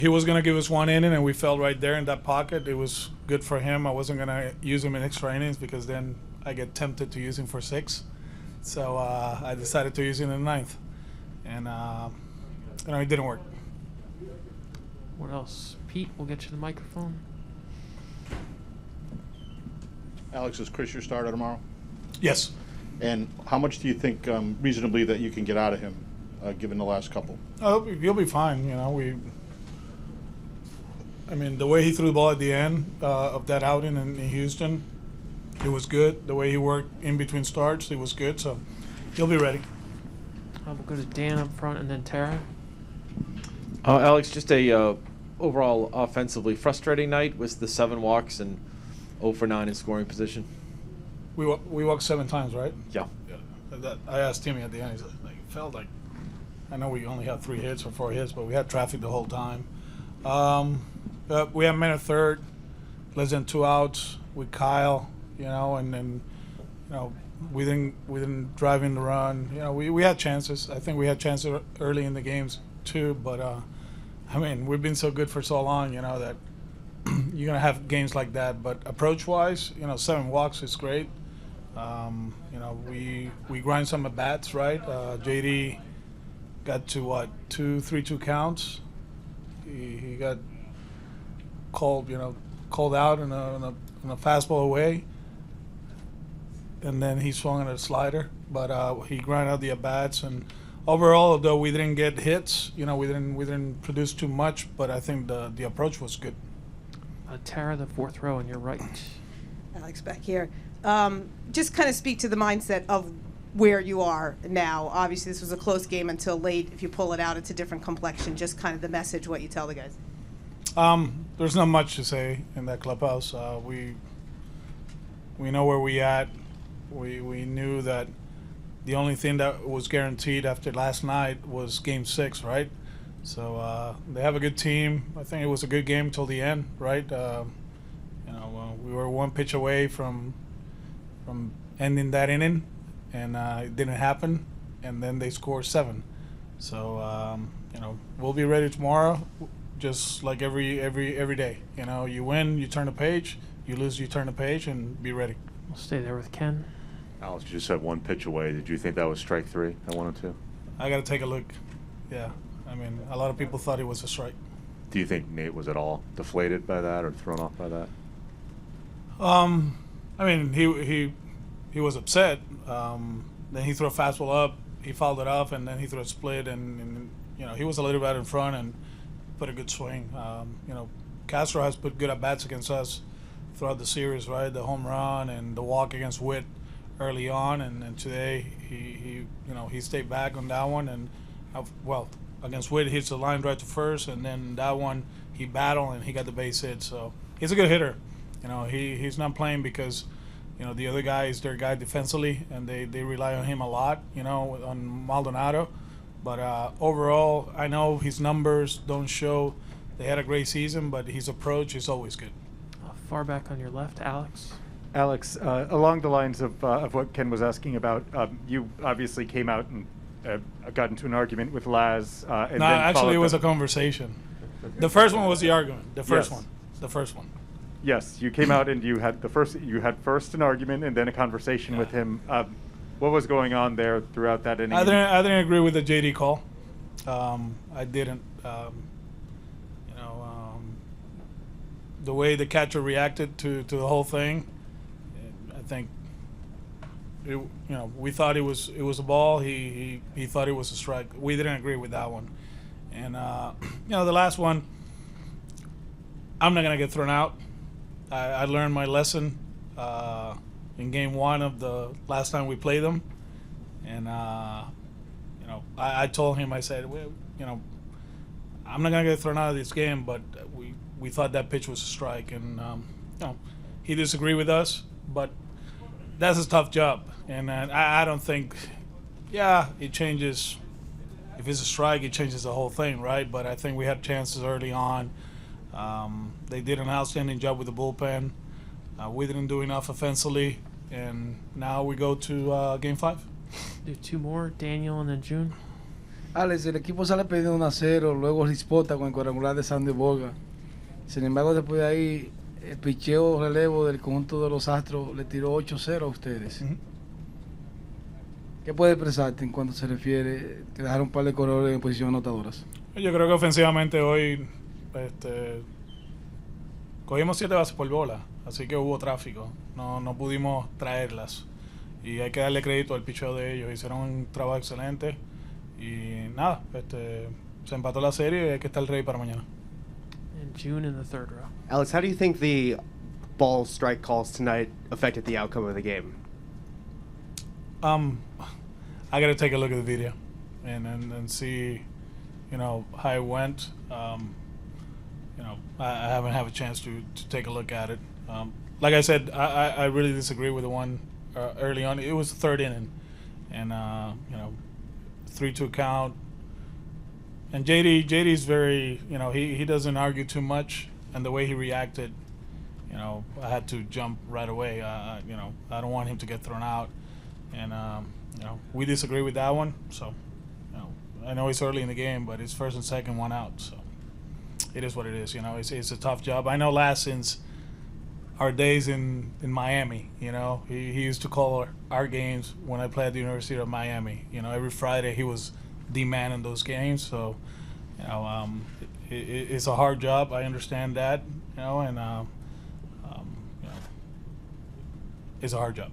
He was going to give us one inning, and we felt right there in that pocket. It was good for him. I wasn't going to use him in extra innings because then I get tempted to use him for 6. So I decided to use him in the ninth. And, it didn't work. What else? Pete, we'll get you the microphone. Alex, is Chris your starter tomorrow? Yes. And how much do you think reasonably that you can get out of him, given the last couple? Oh, he'll be fine. The way he threw the ball at the end of that outing in Houston, it was good. The way he worked in between starts, it was good. So he'll be ready. We'll go to Dan up front and then Tara. Alex, just a overall offensively frustrating night with the 7 walks and 0 for 9 in scoring position. We walked 7 times, right? Yeah. I asked Timmy at the end. He's like, it felt like, I know we only had 3 hits or 4 hits, but we had traffic the whole time. We had men at third, less than 2 outs with Kyle, and then, we didn't drive in the run. We had chances. I think we had chances early in the games too, but we've been so good for so long, that you're gonna have games like that. But approach-wise, 7 walks is great. We grind some at bats, right? JD got to 2-3-2 counts. He got called out in a fastball away, and then he swung at a slider. But he grinded out the at bats, and overall, though we didn't get hits, we didn't produce too much. But I think the approach was good. Tara, the 4th row, and you're right. Alex back here. Just kind of speak to the mindset of where you are now. Obviously, this was a close game until late. If you pull it out, it's a different complexion. Just kind of the message, what you tell the guys. There's not much to say in that clubhouse. We know where we at. We knew that the only thing that was guaranteed after last night was Game 6, right? So they have a good team. I think it was a good game till the end, right? We were 1 pitch away from ending that inning, and it didn't happen. And then they scored 7. So we'll be ready tomorrow, just like every day. You win, you turn the page. You lose, you turn the page, and be ready. We'll stay there with Ken. Alex, you just said 1 pitch away. Did you think that was strike 3 at 1-2? I got to take a look. Yeah. A lot of people thought it was a strike. Do you think Nate was at all deflated by that or thrown off by that? He was upset. Then he threw a fastball up. He fouled it off, and then he threw a split, and he was a little bit in front and put a good swing. Castro has put good at bats against us throughout the series, right? The home run and the walk against Witt early on, and today he stayed back on that one, and against Witt, he hits the line right to first, and then that one he battled and he got the base hit. So he's a good hitter. He's not playing because the other guy is their guy defensively, and they rely on him a lot. On Maldonado, but overall, I know his numbers don't show they had a great season, but his approach is always good. Far back on your left, Alex. Alex, along the lines of what Ken was asking about, you obviously came out and got into an argument with Laz. Actually, it was a conversation. The first one was the argument. The first one. Yes, you came out and you had first an argument and then a conversation with him. What was going on there throughout that inning? I didn't agree with the JD call. I didn't. The way the catcher reacted to the whole thing, I think. We thought it was a ball. He thought it was a strike. We didn't agree with that one, and the last one, I'm not gonna get thrown out. I learned my lesson in Game 1 of the last time we played them, and I told him, I said, I'm not gonna get thrown out of this game, but we thought that pitch was a strike, and he disagreed with us, but that's a tough job, and I don't think, it changes. If it's a strike, it changes the whole thing, right? But I think we had chances early on. They did an outstanding job with the bullpen. We didn't do enough offensively, and now we go to Game 5. Do 2 more, Daniel and then June. Alex, el equipo sale perdiendo 1-0, luego rispota con el cuadrangular de Sandy Boga. Sin embargo, después de ahí, el picheo relevo del conjunto de los Astros le tiró 8-0 a ustedes. ¿Qué puede expresarte en cuanto se refiere que dejaron un par de corredores en posiciones anotadoras? Yo creo que ofensivamente hoy cogimos 7 bases por bola, así que hubo tráfico. No pudimos traerlas. Y hay que darle crédito al picheo de ellos. Hicieron un trabajo excelente. Y nada, se empató la serie y hay que estar ready para mañana. And June in the third row. Alex, how do you think the ball strike calls tonight affected the outcome of the game? I got to take a look at the video and see, how it went. I haven't had a chance to take a look at it. Like I said, I really disagree with the one early on. It was the third inning, and 3-2 count. And JD's very, he doesn't argue too much, and the way he reacted, I had to jump right away. I don't want him to get thrown out, and we disagree with that one. So, I know it's early in the game, but it's first and second, 1 out. So, it is what it is. It's a tough job. I know last since our days in Miami, he used to call our games when I played at the University of Miami. Every Friday he was the man in those games. So, it's a hard job. I understand that, and it's a hard job.